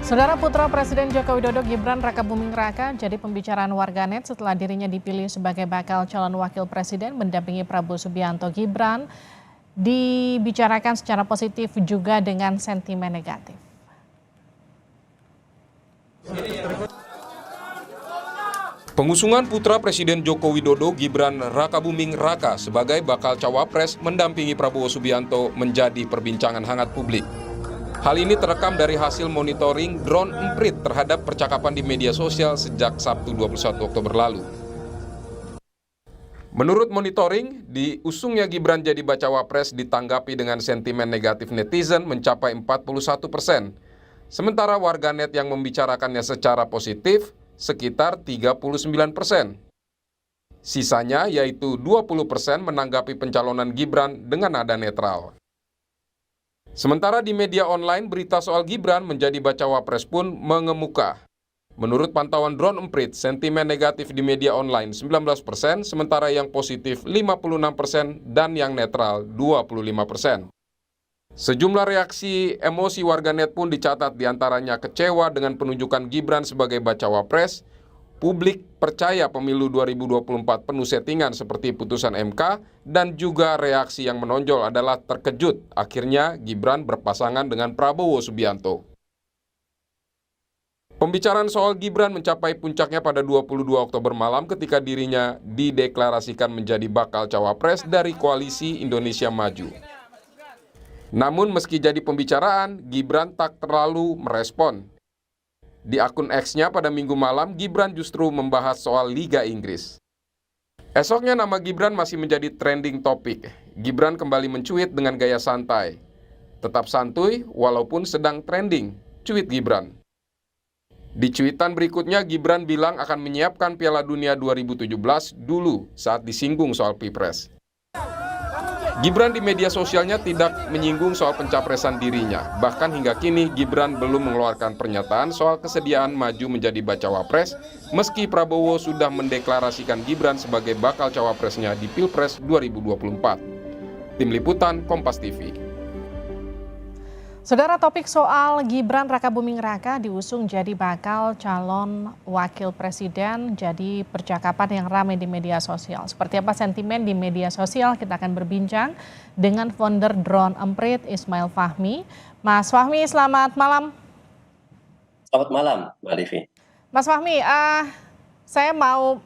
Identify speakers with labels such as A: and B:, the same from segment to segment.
A: Saudara putra Presiden Joko Widodo Gibran Rakabuming Raka jadi pembicaraan warganet setelah dirinya dipilih sebagai bakal calon wakil presiden mendampingi Prabowo Subianto. Gibran dibicarakan secara positif juga dengan sentimen negatif.
B: Pengusungan putra Presiden Joko Widodo Gibran Rakabuming Raka sebagai bakal cawapres mendampingi Prabowo Subianto menjadi perbincangan hangat publik. Hal ini terekam dari hasil monitoring drone emprit terhadap percakapan di media sosial sejak Sabtu 21 Oktober lalu. Menurut monitoring, diusungnya Gibran jadi bacawa pres ditanggapi dengan sentimen negatif netizen mencapai 41%. Sementara warganet yang membicarakannya secara positif sekitar 39%. Sisanya yaitu 20% menanggapi pencalonan Gibran dengan nada netral. Sementara di media online, berita soal Gibran menjadi bacawa pres pun mengemuka. Menurut pantauan drone emprit, sentimen negatif di media online 19%, sementara yang positif 56% dan yang netral 25%. Sejumlah reaksi emosi warganet pun dicatat, diantaranya kecewa dengan penunjukan Gibran sebagai bacawa pres, publik percaya pemilu 2024 penuh settingan seperti putusan MK, dan juga reaksi yang menonjol adalah terkejut akhirnya Gibran berpasangan dengan Prabowo Subianto. Pembicaraan soal Gibran mencapai puncaknya pada 22 Oktober malam ketika dirinya dideklarasikan menjadi bakal cawapres dari Koalisi Indonesia Maju. Namun meski jadi pembicaraan, Gibran tak terlalu merespon. Di akun X-nya pada Minggu malam, Gibran justru membahas soal Liga Inggris. Esoknya nama Gibran masih menjadi trending topik. Gibran kembali mencuit dengan gaya santai. Tetap santuy walaupun sedang trending, cuit Gibran. Di cuitan berikutnya, Gibran bilang akan menyiapkan Piala Dunia 2017 dulu saat disinggung soal Pilpres. Gibran di media sosialnya tidak menyinggung soal pencapresan dirinya. Bahkan hingga kini Gibran belum mengeluarkan pernyataan soal kesediaan maju menjadi bacawa pres, meski Prabowo sudah mendeklarasikan Gibran sebagai bakal cawapresnya di Pilpres 2024. Tim Liputan Kompas TV.
A: Saudara, topik soal Gibran Rakabuming Raka diusung jadi bakal calon wakil presiden jadi percakapan yang ramai di media sosial. Seperti apa sentimen di media sosial, kita akan berbincang dengan founder drone emprit Ismail Fahmi. Mas Fahmi, selamat malam.
C: Selamat malam, Mbak Livi.
A: Mas Fahmi, saya mau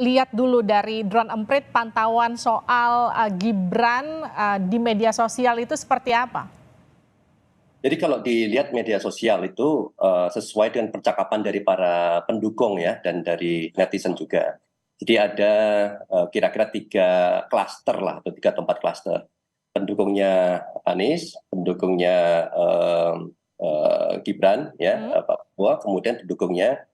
A: lihat dulu dari drone emprit pantauan soal Gibran di media sosial itu seperti apa?
C: Jadi kalau dilihat media sosial itu sesuai dengan percakapan dari para pendukung ya dan dari netizen juga. Jadi ada kira-kira 3 klaster lah atau 3 tempat klaster. Pendukungnya Anies, pendukungnya Gibran ya, Pak Prabowo, kemudian pendukungnya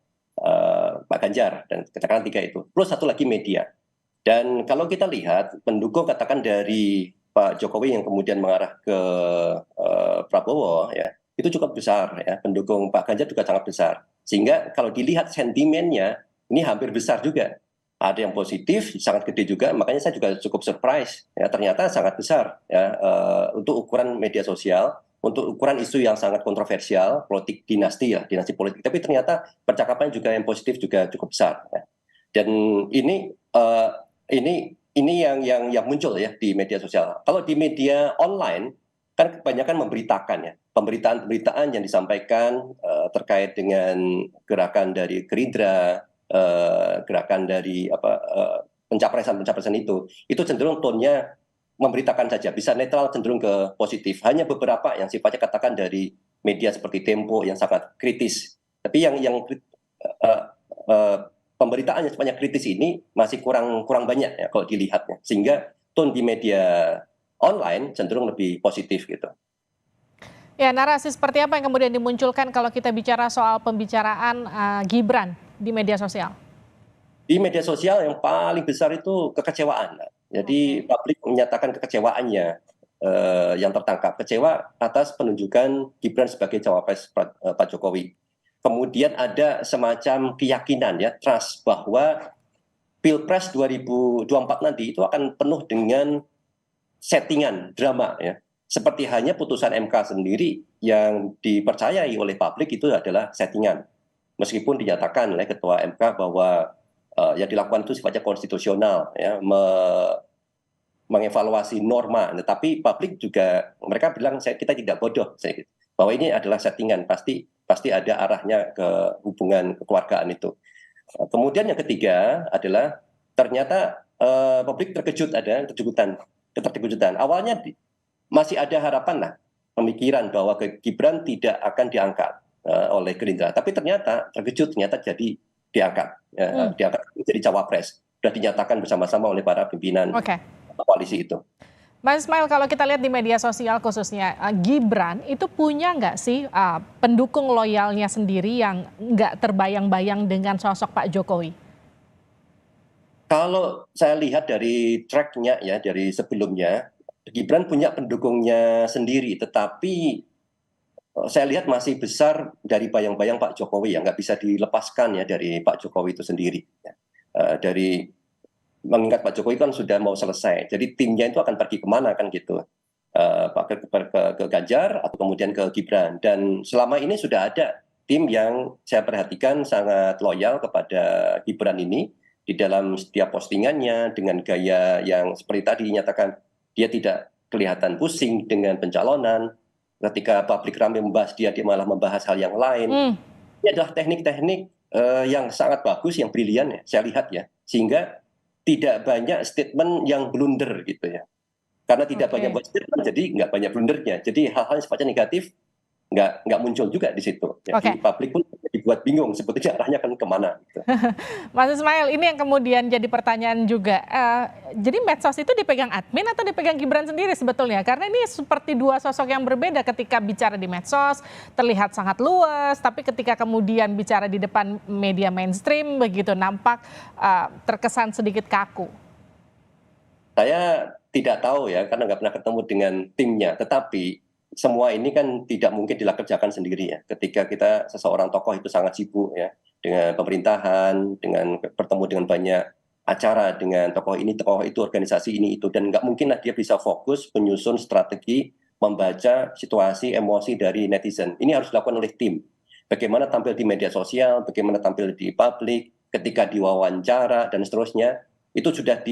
C: Pak Ganjar, dan katakan 3 itu. Plus satu lagi media. Dan kalau kita lihat pendukung katakan dari Pak Jokowi yang kemudian mengarah ke Prabowo ya, itu cukup besar ya, pendukung Pak Ganjar juga sangat besar. Sehingga kalau dilihat sentimennya ini hampir besar juga. Ada yang positif, sangat gede juga, makanya saya juga cukup surprise ya, ternyata sangat besar ya untuk ukuran media sosial, untuk ukuran isu yang sangat kontroversial, politik dinasti ya, dinasti politik. Tapi ternyata percakapan juga yang positif juga cukup besar ya. Dan ini yang muncul ya di media sosial. Kalau di media online kan kebanyakan memberitakan ya, pemberitaan yang disampaikan terkait dengan gerakan dari Gerindra, gerakan dari pencapresan itu cenderung tonnya memberitakan saja, bisa netral cenderung ke positif. Hanya beberapa yang sifatnya katakan dari media seperti Tempo yang sangat kritis. Tapi yang pemberitaan yang sifatnya kritis ini masih kurang banyak ya kalau dilihatnya, sehingga tone di media online cenderung lebih positif gitu.
A: Ya, narasi seperti apa yang kemudian dimunculkan kalau kita bicara soal pembicaraan Gibran di media sosial?
C: Di media sosial yang paling besar itu kekecewaan. Jadi publik menyatakan kekecewaannya yang tertangkap, kecewa atas penunjukan Gibran sebagai cawapres Pak Jokowi. Kemudian ada semacam keyakinan ya, trust bahwa Pilpres 2024 nanti itu akan penuh dengan settingan drama ya. Seperti hanya putusan MK sendiri yang dipercayai oleh publik itu adalah settingan. Meskipun dinyatakan oleh Ketua MK bahwa yang dilakukan itu sifatnya konstitusional, ya, mengevaluasi norma, tetapi publik juga mereka bilang kita tidak bodoh, bahwa ini adalah settingan, pasti ada arahnya ke hubungan kekeluargaan itu. Kemudian yang ketiga adalah ternyata publik terkejut, ada keterkejutan. Awalnya masih ada harapan lah, pemikiran bahwa Gibran tidak akan diangkat oleh Gerindra, tapi ternyata terkejut, ternyata jadi diangkat menjadi cawapres. Sudah dinyatakan bersama-sama oleh para pimpinan koalisi itu.
A: Mas Ismail, kalau kita lihat di media sosial khususnya Gibran itu punya nggak sih pendukung loyalnya sendiri yang nggak terbayang-bayang dengan sosok Pak Jokowi?
C: Kalau saya lihat dari tracknya ya, dari sebelumnya, Gibran punya pendukungnya sendiri, tetapi saya lihat masih besar dari bayang-bayang Pak Jokowi, ya nggak bisa dilepaskan ya dari Pak Jokowi itu sendiri. Dari mengingat Pak Jokowi kan sudah mau selesai, jadi timnya itu akan pergi kemana kan gitu, ke Ganjar atau kemudian ke Gibran. Dan selama ini sudah ada tim yang saya perhatikan sangat loyal kepada Gibran ini di dalam setiap postingannya, dengan gaya yang seperti tadi dinyatakan dia tidak kelihatan pusing dengan pencalonan. Ketika publik ramai membahas dia malah membahas hal yang lain. Ini adalah teknik-teknik yang sangat bagus, yang brilian ya, saya lihat ya, sehingga tidak banyak statement yang blunder gitu ya. Karena tidak banyak buat statement, jadi nggak banyak blundernya. Jadi hal-hal yang sifatnya negatif nggak muncul juga di situ. Jadi publik pun dibuat bingung sebetulnya arahnya kan kemana. Gitu.
A: Mas Ismail, ini yang kemudian jadi pertanyaan juga. Jadi medsos itu dipegang admin atau dipegang Gibran sendiri sebetulnya? Karena ini seperti dua sosok yang berbeda, ketika bicara di medsos terlihat sangat luas, tapi ketika kemudian bicara di depan media mainstream begitu nampak terkesan sedikit kaku.
C: Saya tidak tahu ya, karena nggak pernah ketemu dengan timnya, tetapi semua ini kan tidak mungkin dilakukan sendiri ya. Ketika seseorang tokoh itu sangat sibuk ya dengan pemerintahan, dengan bertemu dengan banyak acara dengan tokoh ini, tokoh itu, organisasi ini itu, dan nggak mungkin lah dia bisa fokus menyusun strategi, membaca situasi, emosi dari netizen. Ini harus dilakukan oleh tim. Bagaimana tampil di media sosial, bagaimana tampil di publik, ketika diwawancara dan seterusnya, itu sudah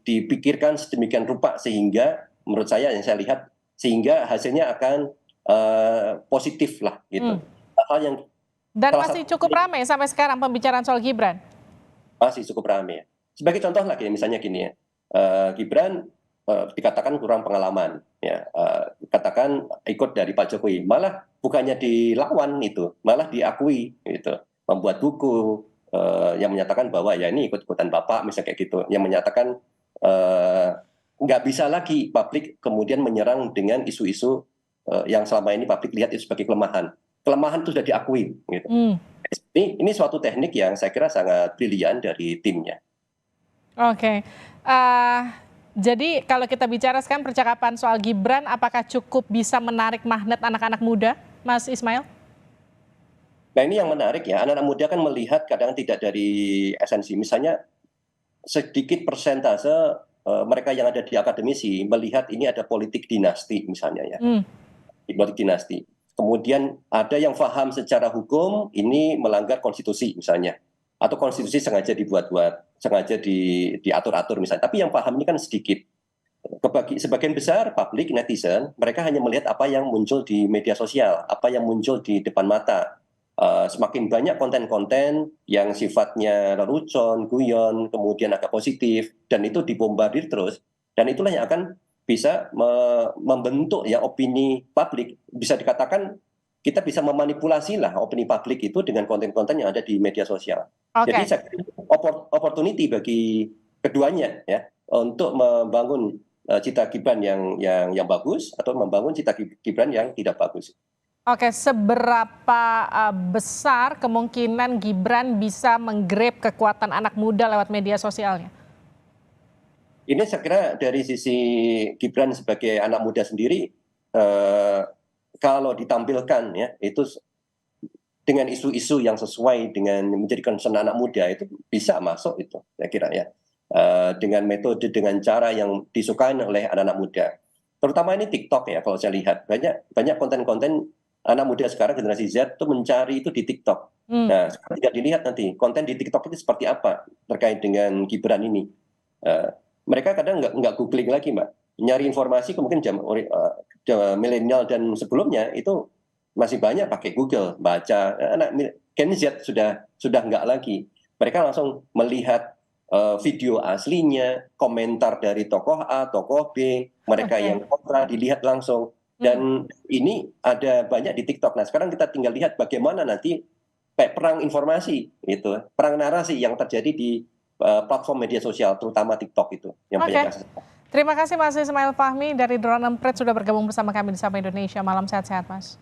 C: dipikirkan sedemikian rupa sehingga menurut saya yang saya lihat sehingga hasilnya akan positif lah gitu. Hal yang
A: dan masih cukup ramai sampai sekarang pembicaraan soal Gibran.
C: Masih cukup ramai. Sebagai contoh lagi, misalnya gini ya, Gibran dikatakan kurang pengalaman, ya, katakan ikut dari Pak Jokowi, malah bukannya dilawan itu, malah diakui, gitu, membuat buku yang menyatakan bahwa ya ini ikut-ikutan Bapak, misalnya kayak gitu, yang menyatakan nggak bisa lagi publik kemudian menyerang dengan isu-isu yang selama ini publik lihat itu sebagai kelemahan. Kelemahan itu sudah diakui. Gitu. Ini suatu teknik yang saya kira sangat brilian dari timnya.
A: Oke. Jadi kalau kita bicara sekarang percakapan soal Gibran, apakah cukup bisa menarik magnet anak-anak muda, Mas Ismail?
C: Nah ini yang menarik ya, anak-anak muda kan melihat kadang tidak dari esensi. Misalnya sedikit persentase mereka yang ada di akademisi melihat ini ada politik dinasti misalnya ya, politik dinasti. Kemudian ada yang paham secara hukum ini melanggar konstitusi misalnya, atau konstitusi sengaja dibuat-buat, sengaja diatur-atur misalnya. Tapi yang paham ini kan sedikit. Sebagian besar publik netizen mereka hanya melihat apa yang muncul di media sosial, apa yang muncul di depan mata. Semakin banyak konten-konten yang sifatnya lelucon, guyon, kemudian agak positif, dan itu dibombardir terus, dan itulah yang akan bisa membentuk ya opini publik. Bisa dikatakan kita bisa memanipulasi lah opini publik itu dengan konten-konten yang ada di media sosial. Jadi saya kira opportunity bagi keduanya ya untuk membangun cita Gibran yang bagus atau membangun cita Gibran yang tidak bagus.
A: Oke, seberapa besar kemungkinan Gibran bisa menggrab kekuatan anak muda lewat media sosialnya?
C: Ini saya kira dari sisi Gibran sebagai anak muda sendiri, kalau ditampilkan ya itu dengan isu-isu yang sesuai dengan menjadi concern anak muda itu bisa masuk itu, saya kira ya, dengan metode, dengan cara yang disukai oleh anak-anak muda. terutama ini TikTok ya, kalau saya lihat banyak konten-konten anak muda sekarang generasi Z itu mencari itu di TikTok. Nah, sekarang tidak dilihat nanti konten di TikTok itu seperti apa terkait dengan Gibran ini. Mereka kadang nggak googling lagi, Mbak. Nyari informasi mungkin milenial dan sebelumnya itu masih banyak pakai Google, baca. Anak Gen Z sudah nggak lagi. Mereka langsung melihat video aslinya, komentar dari tokoh A, tokoh B, mereka yang kontra dilihat langsung. Dan ini ada banyak di TikTok. Nah, sekarang kita tinggal lihat bagaimana nanti perang informasi, itu, perang narasi yang terjadi di platform media sosial, terutama TikTok itu yang banyak kasus.
A: Terima kasih Mas Ismail Fahmi dari Drone Emprit sudah bergabung bersama kami di Sapa Indonesia. Malam sehat-sehat, Mas.